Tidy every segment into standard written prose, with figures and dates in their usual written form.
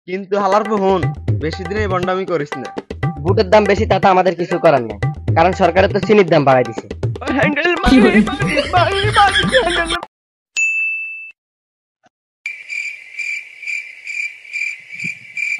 কিন্তু হালার ফোন বেশি দিন এই বন্ডামি করিস না। বুটের দাম বেশি তাতে আমাদের কিছু করার নেই, কারণ সরকারের তো চিনির দাম বাড়াই দিছে।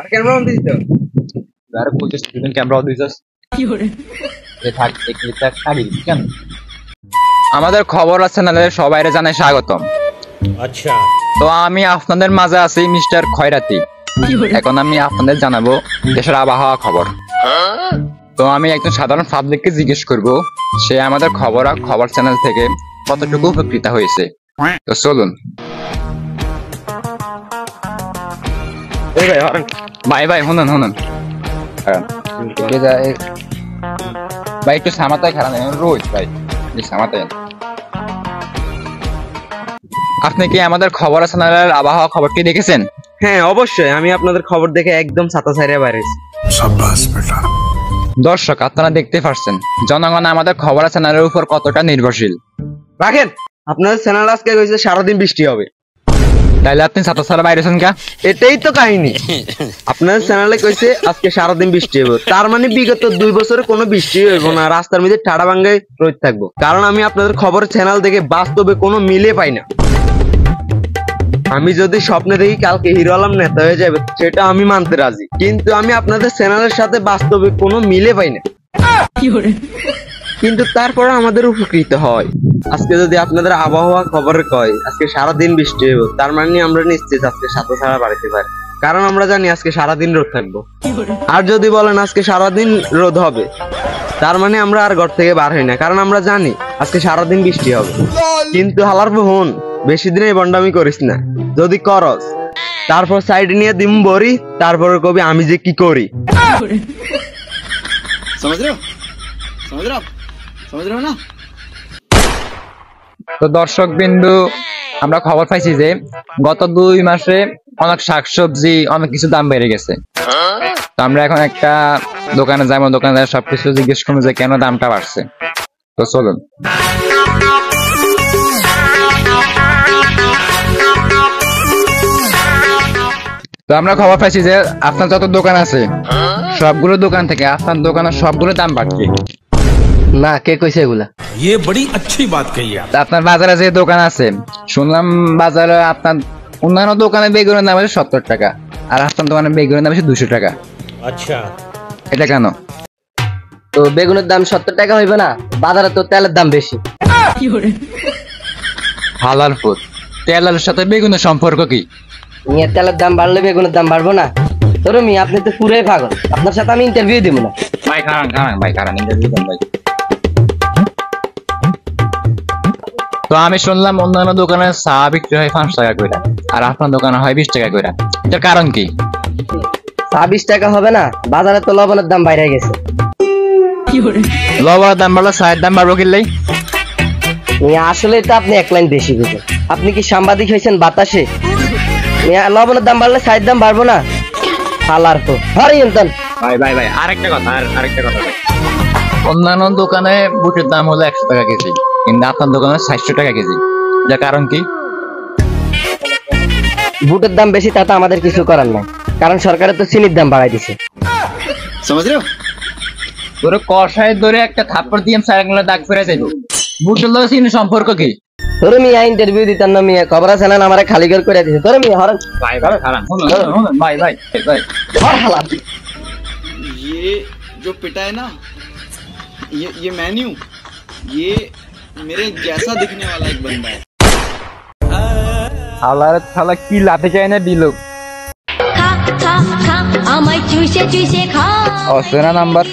আর ক্যামেরা অন দিস তো यार कुछ स्टूडेंट कैमरा ऑन दिस ये থাক এক লিটার খালি কেন আমাদের খবর চ্যানেলে সবাইরে জানাই স্বাগতম। আচ্ছা, তো আমি আপনাদের মাঝে আছি মিস্টার খয়রাতি। এখন আমি আপনাদের জানাবো দেশের আবহাওয়া খবর। তো আমি একজন সাধারণ পাবলিককে জিজ্ঞেস করব সে আমাদের খবর চ্যানেল থেকে কতটুকু উপকৃত হয়েছে। তো চলুন। ভাই ভাই শুনুন ভাই একটু সামাতায় খারাপ রোজ ভাই সামাতায়। আপনি কি আমাদের খবর চ্যানেলের আবহাওয়া খবরটি দেখেছেন? হ্যাঁ অবশ্যই, আমি আপনাদের খবর দেখে একদম ছাতা ছাইরে বাইরেছি। দর্শক আপনারা দেখতে পাচ্ছেন জনগণ আমাদের খবর চ্যানেলের উপর কতটা নির্ভরশীল। রাখেন, আপনাদের চ্যানেল আজকে কইছে সারাদিন বৃষ্টি হবে, তাইলে আপনি ছাতা ছাড়া বাইরেছেন কা? এটাই তো কাহিনী। আপনাদের চ্যানেলে কইছে আজকে সারাদিন বৃষ্টি হবে, তার মানে বিগত 2 বছরে কোনো বৃষ্টি হইব না, রাস্তার মধ্যে ঠাড়া ভাঙ্গায় রোদ থাকবো। কারণ আমি আপনাদের খবর চ্যানেল দেখে বাস্তবে কোনো মিলে পাই না। আমি যদি স্বপ্নে দেখি কালকে হিরো আলম নেতা হয়ে যাবে সেটা আমি মানতে রাজি, কিন্তু আমি আপনাদের চ্যানেলের সাথে বাস্তবে কোনো মিলে পাই না। কিন্তু তারপরে আমাদের উপকৃত হয়। আজকে যদি আপনাদের আবহাওয়া খবর কয় আজকে সারাদিন বৃষ্টি হইব, তার মানে আমরা নিশ্চিত আজকে ছাতা ছাড়া বাড়িতে পারি, কারণ আমরা জানি আজকে সারাদিন রোদ থাকবো। আর যদি বলেন আজকে সারাদিন রোদ হবে, তার মানে আমরা আর ঘর থেকে বার হই না, কারণ আমরা জানি আজকে সারাদিন বৃষ্টি হবে। কিন্তু হালার ফোন বেশি দিন এই বন্ডামি করিস না, যদি করস তারপর সাইডে নিয়ে দিম বরি, তারপর কবি আমি যে কি করি। তো দর্শক বিন্দু, আমরা খবর পাইছি যে গত 2 মাসে অনেক শাকসবজি অনেক কিছু দাম বেড়ে গেছে। তো আমরা এখন একটা দোকানে যাবো, দোকানে সবকিছু জিজ্ঞেস করবো যে কেন দামটা বাড়ছে। তো চলুন। তো আমরা খবর পাইছি যে আপনার যত দোকান আছে সবগুলো দোকান থেকে আপনার দোকানের সবগুলো দাম বাড়ছে। না, কে কইছে এগুলা? ये बड़ी अच्छी बात कही आप। আপনার বাজারে যে দোকান আছে শুনলাম বাজারে আপনার অন্যান্য দোকানে বেগুনের দাম আছে 70 টাকা, আর আপনার দোকানে বেগুনের দাম আছে 200 টাকা। আচ্ছা, এটা কেন? তো বেগুনের দাম 70 টাকা হইবে না? বাজারে তো তেলের দাম বেশি। হালাল ফুড, তেলের সাথে বেগুনের সম্পর্ক কি? নিয়ে তেলের দাম বাড়লে বেগুনের দাম বাড়বো না? তোর মি আপনি তো পুরাই পাগল, আপনার সাথে আমি ইন্টারভিউ দিব না। ভাই কারণ ইন্টারভিউ দেন ভাই। তো আমি শুনলাম অন্যান্য দোকানে চা বিক্রি হয় 5 টাকা করে, আর আপনার দোকানে হয় 20 টাকা করে। এটার কারণ কি? চা 20 টাকা হবে না? বাজারে তো লবণের দাম বাইরে গেছে। লবণের দাম বাড়লো চায়ের দাম বাড়বো কিনলেই? আসলে তো আপনি এক লাইন বেশি বুঝেন। আপনি কি সাংবাদিক হয়েছেন বাতাসে? লবণের দাম বাড়লে চায়ের দাম বাড়বো না? হালার তো ভাই আরেকটা কথা ভাই। অন্যান্য দোকানে বুটের দাম হলো 100 টাকা কেজি, কিন্তু আপনার দোকানে 400 টাকা কেজি। যার কারণ কি? বুটের দাম বেশি তাতে আমাদের কিছু করার নাই, কারণ সরকারের তো চিনির দাম বাড়াই দিছে। তোর কষায় ধরে একটা থাপ্পড় দিয়ে সারাগুলো দাগ ফেরে যাইবো। বুটের লগে চিনির সম্পর্ক কি? তোর মিয়া ইন্টারভিউ দিতাম না, মিয়া খবর চ্যানেল আমারে খালি করে দিছে। তোর মিয়া হরন ভাই হর হালা। ये जो पिटा है ना, ये मैं नहीं हूँ, ये मेरे जैसा दिखने वाला एक बंदा है। শালা কি লাথি চাই না দিল। খা খা খা আমায় চুষে চুষে খা, অচেনা নাম্বার।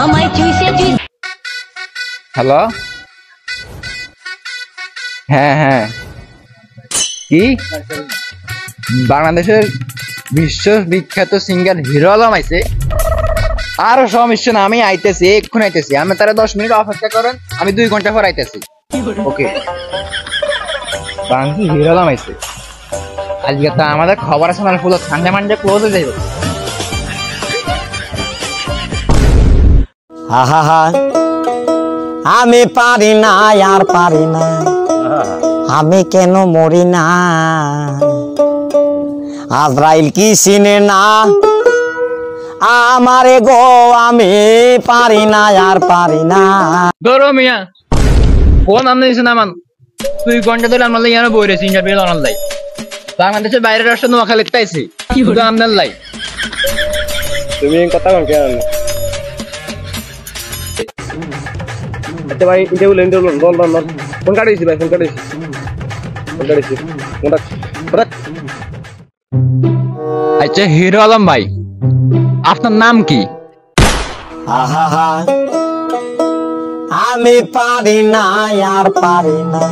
আমায় চুষে চুষে। হ্যালো, হ্যাঁ কি বাংলাদেশের বিশ্ব বিখ্যাত সিঙ্গার হিরো আলম আইছে? আরো সমস্যা না, আমি আইতেছি, এক্ষুনি আইতেছি। আমি তারা 10 মিনিট অপেক্ষা করেন, আমি 2 ঘন্টা পর আইতেছি। ওকে, বাংলাদেশের হিরো আলম আইছে। আজকে তো আমাদের খবর আছে না, পুরো ঠান্ডা মান্ডে ক্লোজ হয়ে যাবে। আমি পারি না, আর পারি না, আমি কেন মরি না, আজরাইল কি চিনে না আমারে গো, আমি পারি না আর পারি না। ধরো মিয়া ফোন আমনে দিছে না মান 2 ঘন্টা ধরে আমরা ইয়ানো বইরেছি ইন্টারভিউ লনার লাই বাংলাদেশের বাইরের রাষ্ট্র নোয়াখালীতে আইছি কিন্তু আমনের লাই তুমি কথা কোন কেন আচ্ছা ভাই ইন্টারভিউ লন ফোন কাটিছি ভাই, ফোন কাটিছি আচ্ছা হিরো আলম ভাই আপনার নাম কি? আহা আমি পারি না আর পারি না,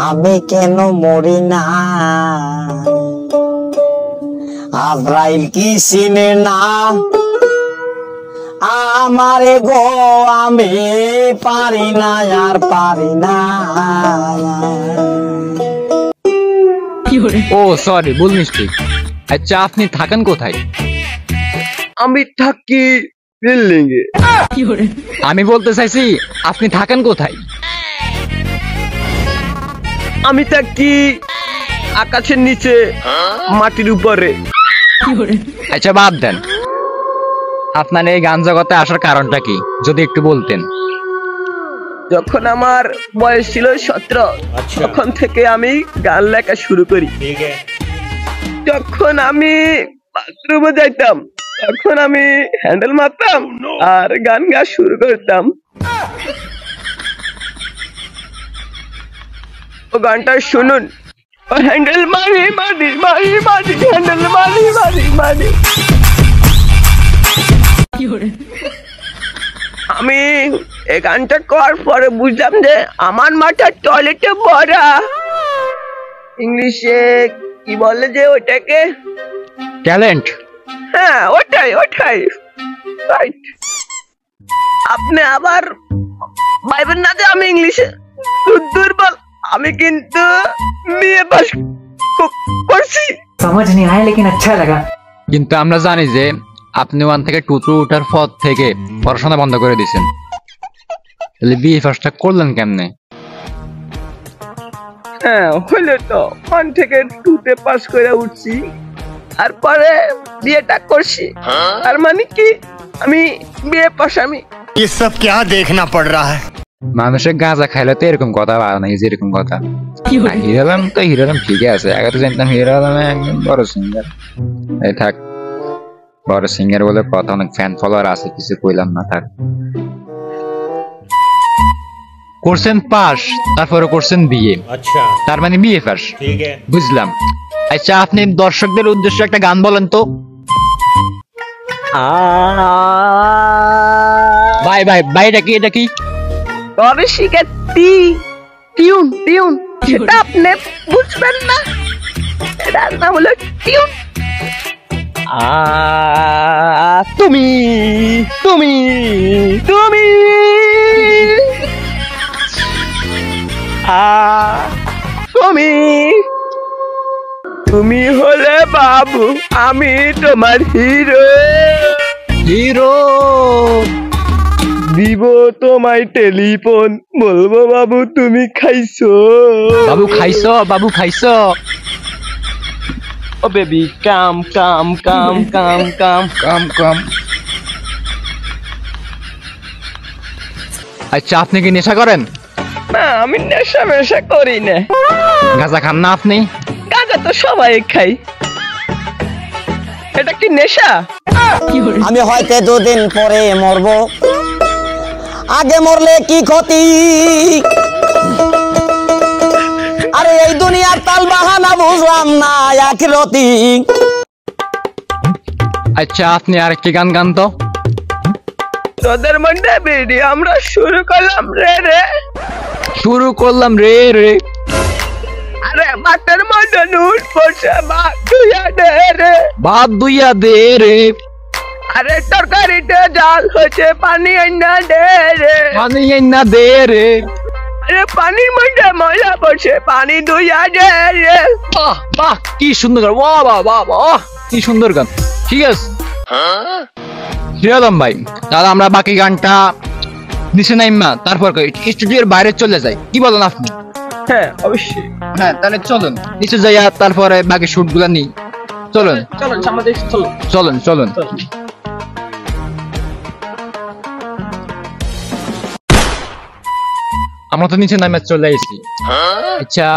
আমি কেন মরি না, আজরাইল কি চিনে না আমারে গো, আমি পারি না আর পারি না। ও সরি ভুল মিস্টেক। আচ্ছা আপনি থাকেন কোথায়? আমি থাকি বিল্ডিং এ। আমি বলতে চাইছি আপনি থাকেন কোথায়? আমি থাকি আকাশের নিচে মাটির উপরে। আচ্ছা বাদ দেন, আপনার এই গান জগতে আসার কারণটা কি যদি একটু বলতেন। যখন আমার বয়স ছিল 17, তখন থেকে আমি গান লেখা শুরু করি। যখন আমি বাথরুমে যাইতাম তখন আমি হ্যান্ডেল মারতাম আর গান গাওয়া শুরু করতাম। ও গানটা শুনুন, হ্যান্ডেল মারি মারি মারি মারি, হ্যান্ডেল মারি মারি মারি। আমি এই গানটা করার পরে বুঝলাম যে আমার মাথা টয়লেটে ভরা। ইংলিশে কি বলে যে ওটাকে? ট্যালেন্ট। হ্যাঁ ওটাই রাইট। আপনি আবার ভাইবেন না যে আমি ইংলিশে দুর্বল। আমি কিন্তু বিএ পাস করছি। समझ नहीं आया लेकिन अच्छा लगा। কিন্তু আমরা জানি যে আপনি 1 থেকে 2 ওঠার পর থেকে পড়াশোনা বন্ধ করে দিয়েছেন, তাহলে বিএ ফার্স্টটা করলেন কেমনে? হ্যাঁ হইলে তো 1 থেকে 2 তে পাস করে উঠছি, তারপরে বিয়েটা করছি। আর মানে কি আমি বিয়ে পাস। আমি ये सब क्या देखना पड़ रहा है? মানুষের গাঁজা খাইলে তো এরকম কথা পাওয়া নাই, যেরকম কথা। হিরো আলম তো হিরো আলম ঠিকই আছে, আগে তো জানতাম হিরো আলম একদম বড় সিঙ্গার। এই থাক, বড় সিঙ্গার বলে কথা, অনেক ফ্যান ফলোয়ার আছে, কিছু কইলাম না। থাক, করছেন পাস, তারপরে করছেন বিয়ে। আচ্ছা, তার মানে বিয়ে পাস, ঠিক আছে, বুঝলাম। আচ্ছা আপনি দর্শকদের উদ্দেশ্যে একটা গান বলেন তো। ভাই ভাই ভাই, এটা কি? তবে শিখাচ্ছি টিউন, সেটা আপনি বুঝবেন না। এটার নাম হলো টিউন। তুমি তুমি তুমি তুমি তুমি হলে বাবু, আমি তোমার হিরো। দিব তোমায় টেলিফোন, বলবো বাবু তুমি খাইছো। বাবু খাইছো। ও বেবি কাম। আচ্ছা আপনি কি নেশা করেন? না, আমি নেশা করি না। গাঁজা খান না আপনি? গাঁজা তো সবাই খাই, এটা কি নেশা? আমি হয়তো 2 দিন পরে মরবো, আগে মরলে কি ক্ষতি? আরে এই দুনিয়ার তাল বাহানা বুঝলাম না একরতি। আচ্ছা আপনি আরেকটি গান গান তো। তোদের মধ্যে বেরি আমরা শুরু করলাম রে। আরে বাতের মধ্যে নুন পড়ছে, বাদ দুইয়া দে রে। আরে তরকারিতে জাল হচ্ছে, পানি আইনা দে রে। আরে পানির মধ্যে ময়লা পড়ছে, পানি দুইয়া দে রে। বাহ কি সুন্দর গান, বাহ কি সুন্দর গান। ঠিক আছে হিরো আলম ভাই, তাহলে আমরা বাকি গানটা নিচে নাইমা তারপর স্টুডিওর বাইরে চলে যাই, কি বলেন আপনি? হ্যাঁ অবশ্যই। হ্যাঁ তাহলে চলুন নিচে যাইয়া তারপরে বাকি শুট গুলা নিই। চলুন চলুন সামনে দিয়ে চলুন। চলুন চলুন। আমরা তো নিচে নামে চলে এসেছি। আচ্ছা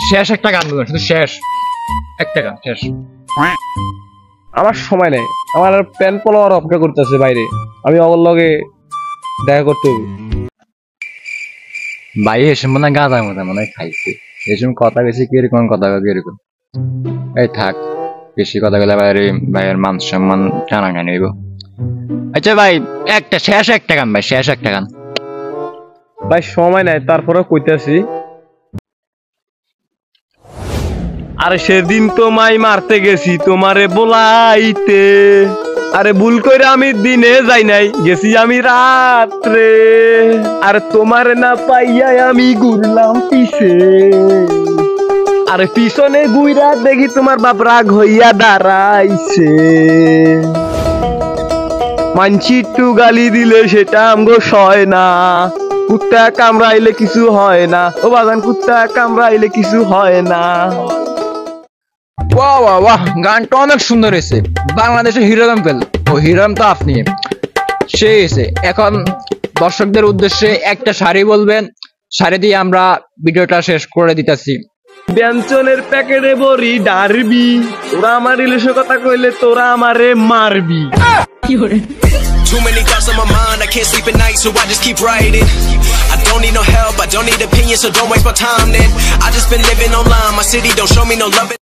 শেষ একটা গান বলুন, শুধু শেষ একটা গান শেষ। আমার সময় নেই, আমার আর প্যান পলোয়ার অপেক্ষা করতেছে বাইরে, আমি ওর লগে দেখা করতে হবে। ভাই এসে মনে হয় গাঁদা মনে হয় খাইছে, এসব কথা বেশি কিরকম কথা কিরকম। এই থাক, বেশি কথা বলে ভাইয়ের মান সম্মান টানাটানি হইব। আচ্ছা ভাই একটা শেষ একটা গান, ভাই শেষ একটা গান। ভাই সময় নাই, তারপরে কইতাছি। আরে সেদিন তোমায় মারতে গেছি তোমারে বলাইতে, আরে ভুল করে আমি দিনে যাই নাই, গেছি আমি রাত্রে। আরে তোমারে না পাইয়া আমি ঘুরলাম পিছে, আরে পিছনে গুইরা দেখি তোমার বাপ রাগ হইয়া দাঁড়াইছে। মানছি একটু গালি দিলে সেটা আমগো সয় না, কুত্তা কামড়াইলে কিছু হয় না, ও বাগান কুত্তা কামড়াইলে কিছু হয় না। বাহ বাহ বাহ, গানটা অনেক সুন্দর হয়েছে। বাংলাদেশের হিরোরাম পেল, ও হিরোরাম তো আপনি সেই হয়েছে। এখন দর্শকদের উদ্দেশ্যে একটা শাড়ি বলবেন, শাড়ি দিয়ে আমরা ভিডিওটা শেষ করে দিতেছি। ব্যঞ্জনের প্যাকেটে বড়ি ডারবি, তোরা আমার রিলেশন কথা কইলে তোরা আমারে মারবি। Too many thoughts on my mind, I can't sleep at night, so I just keep writing. I don't need no help, I don't need opinions, so don't waste my time then. I just been living online, my city don't show me no love.